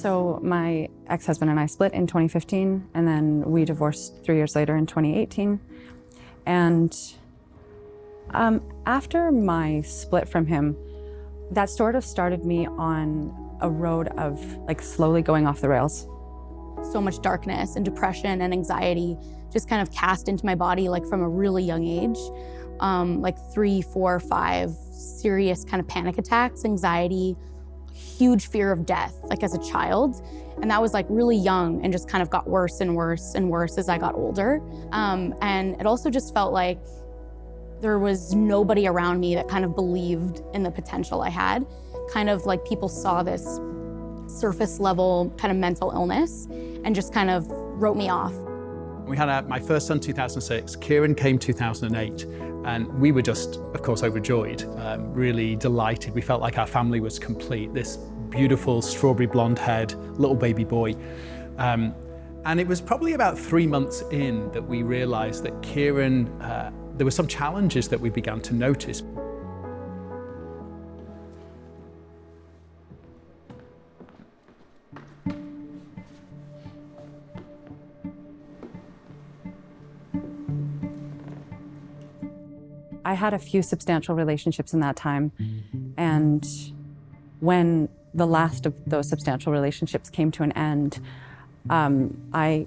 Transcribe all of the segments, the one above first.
So my ex-husband and I split in 2015, and then we divorced 3 years later in 2018. And after my split from him, that sort of started me on a road of like slowly going off the rails. So much darkness and depression and anxiety just kind of cast into my body like from a really young age. Like 3, 4, 5 serious kind of panic attacks, anxiety, huge fear of death, like as a child. And that was like really young and just kind of got worse and worse and worse as I got older. And it also just felt like there was nobody around me that kind of believed in the potential I had. Kind of like people saw this surface level kind of mental illness and just kind of wrote me off. We had my first son 2006, Kieran came 2008, and we were just, of course, overjoyed, really delighted. We felt like our family was complete, this beautiful strawberry blonde-haired little baby boy. And it was probably about 3 months in that we realized that Kieran, there were some challenges that we began to notice. I had a few substantial relationships in that time, and when the last of those substantial relationships came to an end, I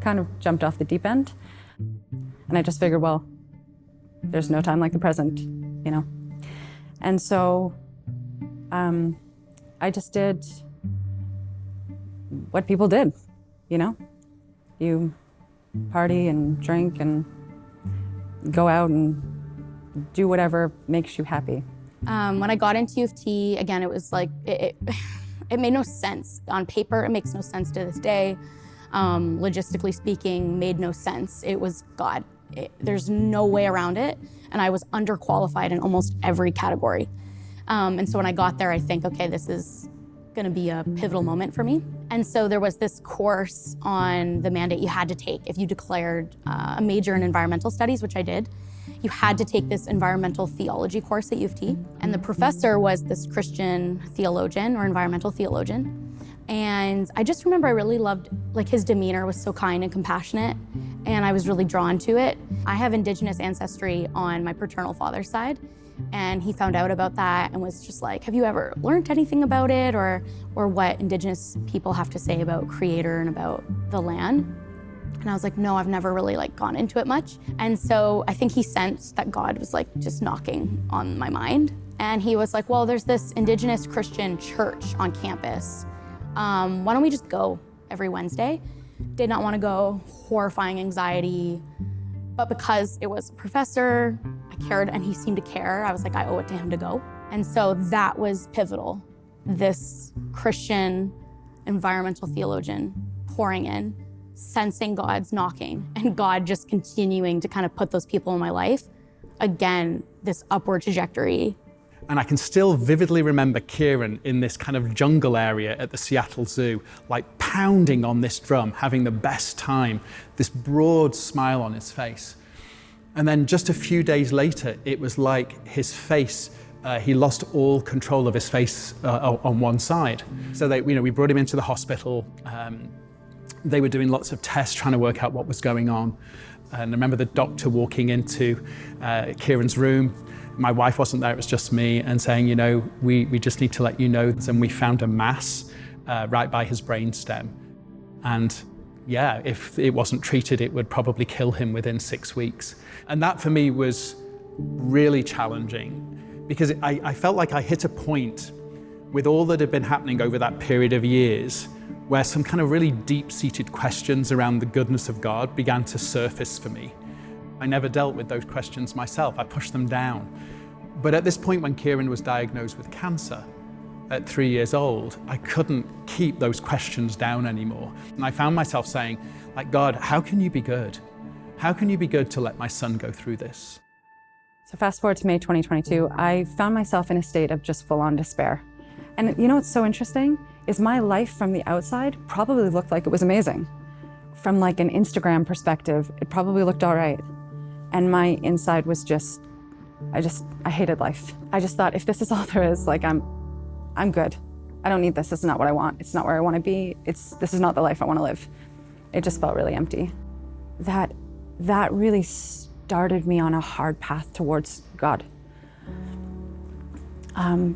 kind of jumped off the deep end, and I just figured, well, there's no time like the present, you know? And so I just did what people did, you know? You party and drink and go out and do whatever makes you happy. When I got into U of T, again, it was like, it made no sense. On paper, it makes no sense to this day. Logistically speaking, made no sense. It was God. There's no way around it. And I was underqualified in almost every category. And so when I got there, I think, okay, this is gonna be a pivotal moment for me. And so there was this course on the mandate you had to take if you declared a major in environmental studies, which I did. You had to take this environmental theology course at U of T. And the professor was this Christian theologian or environmental theologian. And I just remember I really loved, like his demeanor was so kind and compassionate, and I was really drawn to it. I have Indigenous ancestry on my paternal father's side, and he found out about that and was just like, have you ever learned anything about it or what Indigenous people have to say about Creator and about the land? And I was like, no, I've never really like gone into it much. And so I think he sensed that God was like just knocking on my mind. And he was like, well, there's this Indigenous Christian church on campus. Why don't we just go every Wednesday? Did not want to go, horrifying anxiety. But because it was a professor, I cared and he seemed to care. I was like, I owe it to him to go. And so that was pivotal. This Christian environmental theologian pouring in, sensing God's knocking and God just continuing to kind of put those people in my life. Again, this upward trajectory. And I can still vividly remember Kieran in this kind of jungle area at the Seattle Zoo, like pounding on this drum, having the best time, this broad smile on his face. And then just a few days later, it was like his face, he lost all control of his face on one side. So we brought him into the hospital. They were doing lots of tests, trying to work out what was going on. And I remember the doctor walking into Kieran's room. My wife wasn't there, it was just me, and saying, you know, we just need to let you know. And we found a mass right by his brainstem. And yeah, if it wasn't treated, it would probably kill him within 6 weeks. And that for me was really challenging because I felt like I hit a point with all that had been happening over that period of years where some kind of really deep-seated questions around the goodness of God began to surface for me. I never dealt with those questions myself. I pushed them down. But at this point when Kieran was diagnosed with cancer at 3 years old, I couldn't keep those questions down anymore. And I found myself saying, like, God, how can you be good? How can you be good to let my son go through this? So fast forward to May 2022, I found myself in a state of just full-on despair. And you know what's so interesting is my life from the outside probably looked like it was amazing. From like an Instagram perspective, it probably looked all right. And my inside was just, I hated life. I just thought, if this is all there is, like I'm good. I don't need this. This is not what I want. It's not where I want to be. This is not the life I want to live. It just felt really empty. That really started me on a hard path towards God.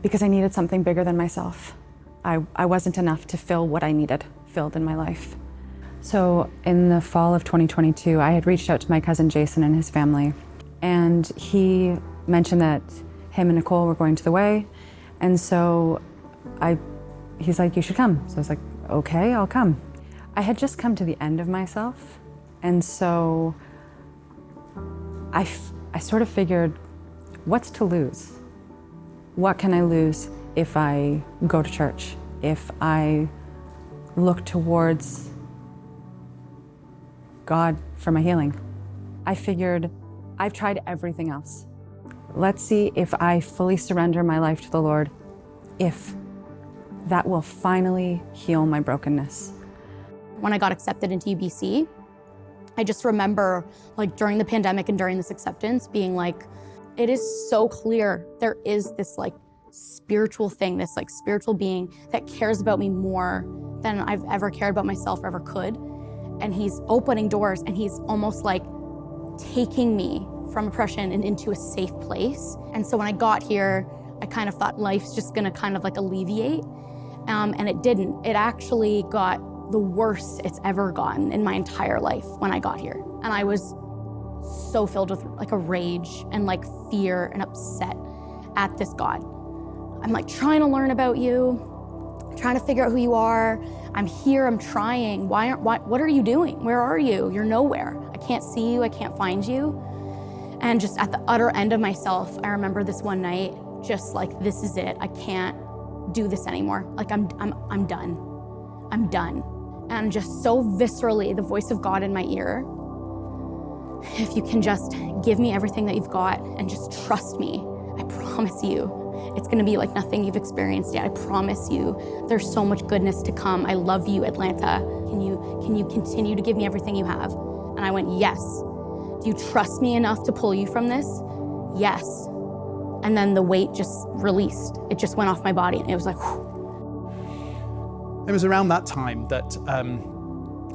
Because I needed something bigger than myself. I wasn't enough to fill what I needed filled in my life. So in the fall of 2022, I had reached out to my cousin Jason and his family, and he mentioned that him and Nicole were going to the Way, and so he's like, you should come. So I was like, okay, I'll come. I had just come to the end of myself, and so I sort of figured, what's to lose? What can I lose if I go to church? If I look towards God for my healing? I figured, I've tried everything else. Let's see if I fully surrender my life to the Lord, if that will finally heal my brokenness. When I got accepted into UBC, I just remember, like, during the pandemic and during this acceptance, being like, it is so clear there is this like spiritual thing, this like spiritual being that cares about me more than I've ever cared about myself or ever could. And he's opening doors, and he's almost like taking me from oppression and into a safe place. And so when I got here, I kind of thought life's just gonna kind of like alleviate. And it didn't. It actually got the worst it's ever gotten in my entire life when I got here. And I was so filled with like a rage and like fear and upset at this God. I'm like trying to learn about you, trying to figure out who you are. I'm here, I'm trying. What are you doing? Where are you? You're nowhere. I can't see you, I can't find you. And just at the utter end of myself, I remember this one night, just like, this is it. I can't do this anymore. Like I'm done. I'm done. And just so viscerally, the voice of God in my ear, if you can just give me everything that you've got and just trust me, I promise you, it's gonna be like nothing you've experienced yet. I promise you, there's so much goodness to come. I love you, Atlanta. Can you continue to give me everything you have? And I went, yes. Do you trust me enough to pull you from this? Yes. And then the weight just released. It just went off my body, and it was like, whew. It was around that time that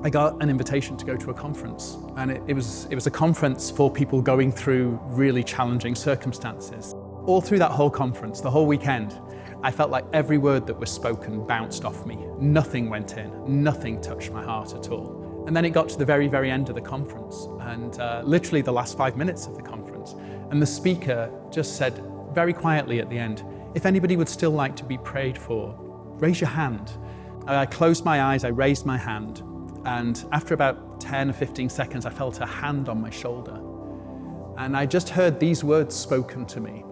I got an invitation to go to a conference, and it was a conference for people going through really challenging circumstances. All through that whole conference, the whole weekend, I felt like every word that was spoken bounced off me. Nothing went in, nothing touched my heart at all. And then it got to the very, very end of the conference, and literally the last 5 minutes of the conference, and the speaker just said very quietly at the end, if anybody would still like to be prayed for, raise your hand. I closed my eyes, I raised my hand, and after about 10 or 15 seconds, I felt a hand on my shoulder. And I just heard these words spoken to me.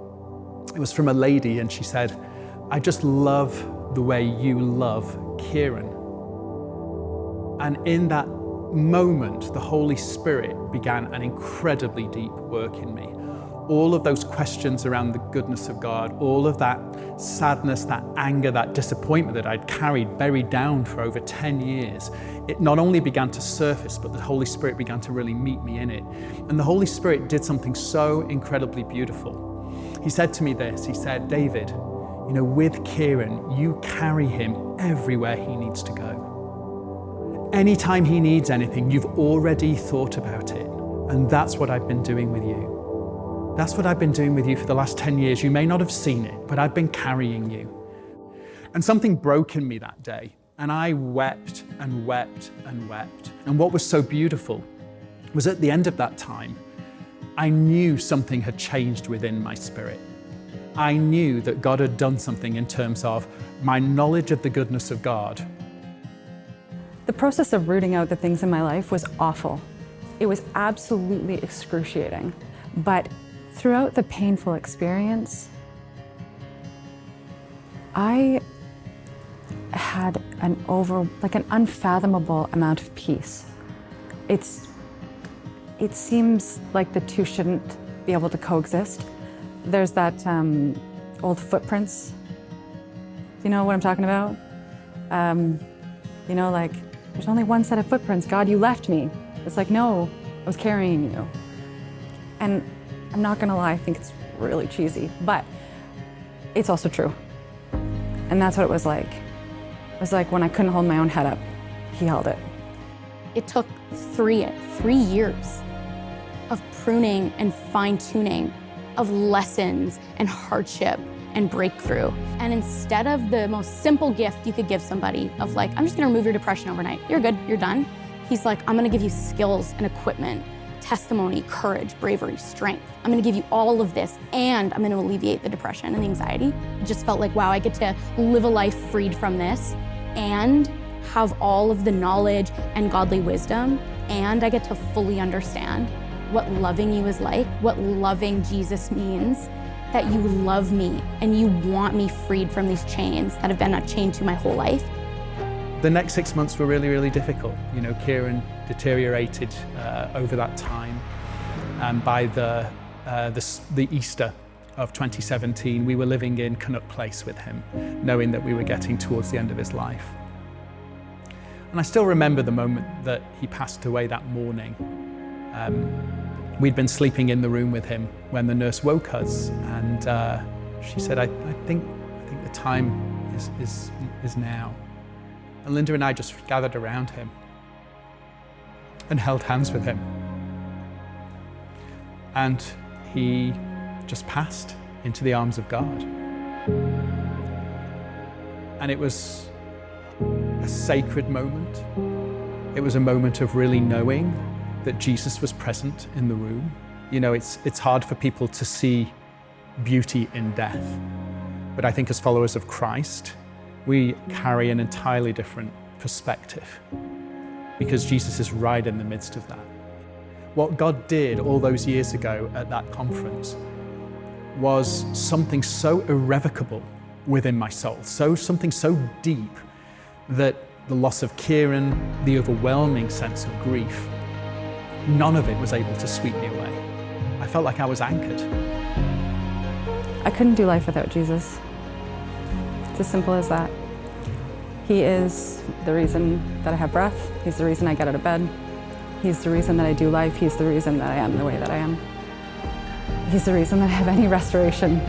It was from a lady, and she said, I just love the way you love Kieran. And in that moment, the Holy Spirit began an incredibly deep work in me. All of those questions around the goodness of God, all of that sadness, that anger, that disappointment that I'd carried buried down for over 10 years, it not only began to surface, but the Holy Spirit began to really meet me in it. And the Holy Spirit did something so incredibly beautiful. He said to me this, he said, David, you know, with Kieran, you carry him everywhere he needs to go. Anytime he needs anything, you've already thought about it. And that's what I've been doing with you. That's what I've been doing with you for the last 10 years. You may not have seen it, but I've been carrying you. And something broke in me that day, and I wept and wept and wept. And what was so beautiful was at the end of that time, I knew something had changed within my spirit. I knew that God had done something in terms of my knowledge of the goodness of God. The process of rooting out the things in my life was awful. It was absolutely excruciating. But throughout the painful experience, I had an unfathomable amount of peace. It seems like the two shouldn't be able to coexist. There's that old Footprints. Do you know what I'm talking about? You know, like, there's only one set of footprints. God, you left me. It's like, no, I was carrying you. And I'm not gonna lie, I think it's really cheesy, but it's also true. And that's what it was like. was like when I couldn't hold my own head up, he held it. It took three years of pruning and fine-tuning, of lessons and hardship and breakthrough. And instead of the most simple gift you could give somebody of like, I'm just gonna remove your depression overnight, you're good, you're done. He's like, I'm gonna give you skills and equipment, testimony, courage, bravery, strength. I'm gonna give you all of this, and I'm gonna alleviate the depression and the anxiety. It just felt like, wow, I get to live a life freed from this and have all of the knowledge and godly wisdom, and I get to fully understand what loving you is like, what loving Jesus means, that you love me and you want me freed from these chains that have been chained to my whole life. The next 6 months were really, really difficult. You know, Kieran deteriorated over that time. And by the Easter of 2017, we were living in Canuck Place with him, knowing that we were getting towards the end of his life. And I still remember the moment that he passed away that morning. We'd been sleeping in the room with him when the nurse woke us, and she said, I think the time is now. And Linda and I just gathered around him and held hands with him. And he just passed into the arms of God. And it was a sacred moment. It was a moment of really knowing that Jesus was present in the room. You know, it's hard for people to see beauty in death. But I think as followers of Christ, we carry an entirely different perspective because Jesus is right in the midst of that. What God did all those years ago at that conference was something so irrevocable within my soul, something so deep that the loss of Kieran, the overwhelming sense of grief, none of it was able to sweep me away. I felt like I was anchored. I couldn't do life without Jesus. It's as simple as that. He is the reason that I have breath. He's the reason I get out of bed. He's the reason that I do life. He's the reason that I am the way that I am. He's the reason that I have any restoration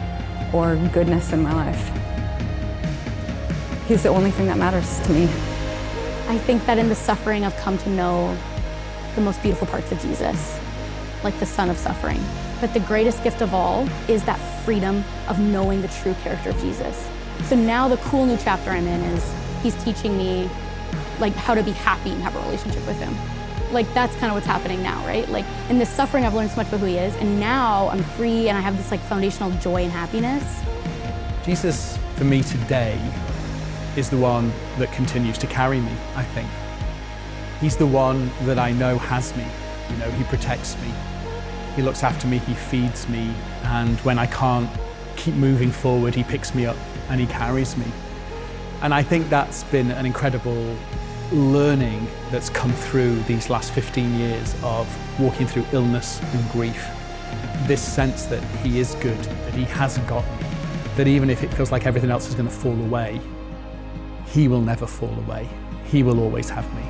or goodness in my life. He's the only thing that matters to me. I think that in the suffering I've come to know the most beautiful parts of Jesus, like the son of suffering. But the greatest gift of all is that freedom of knowing the true character of Jesus. So now the cool new chapter I'm in is he's teaching me like how to be happy and have a relationship with him. Like that's kind of what's happening now, right? Like in this suffering I've learned so much about who he is, and now I'm free and I have this like foundational joy and happiness. Jesus, for me today, is the one that continues to carry me, I think. He's the one that I know has me. You know, he protects me. He looks after me, he feeds me, and when I can't keep moving forward, he picks me up and he carries me. And I think that's been an incredible learning that's come through these last 15 years of walking through illness and grief. This sense that he is good, that he has got me, that even if it feels like everything else is going to fall away, he will never fall away. He will always have me.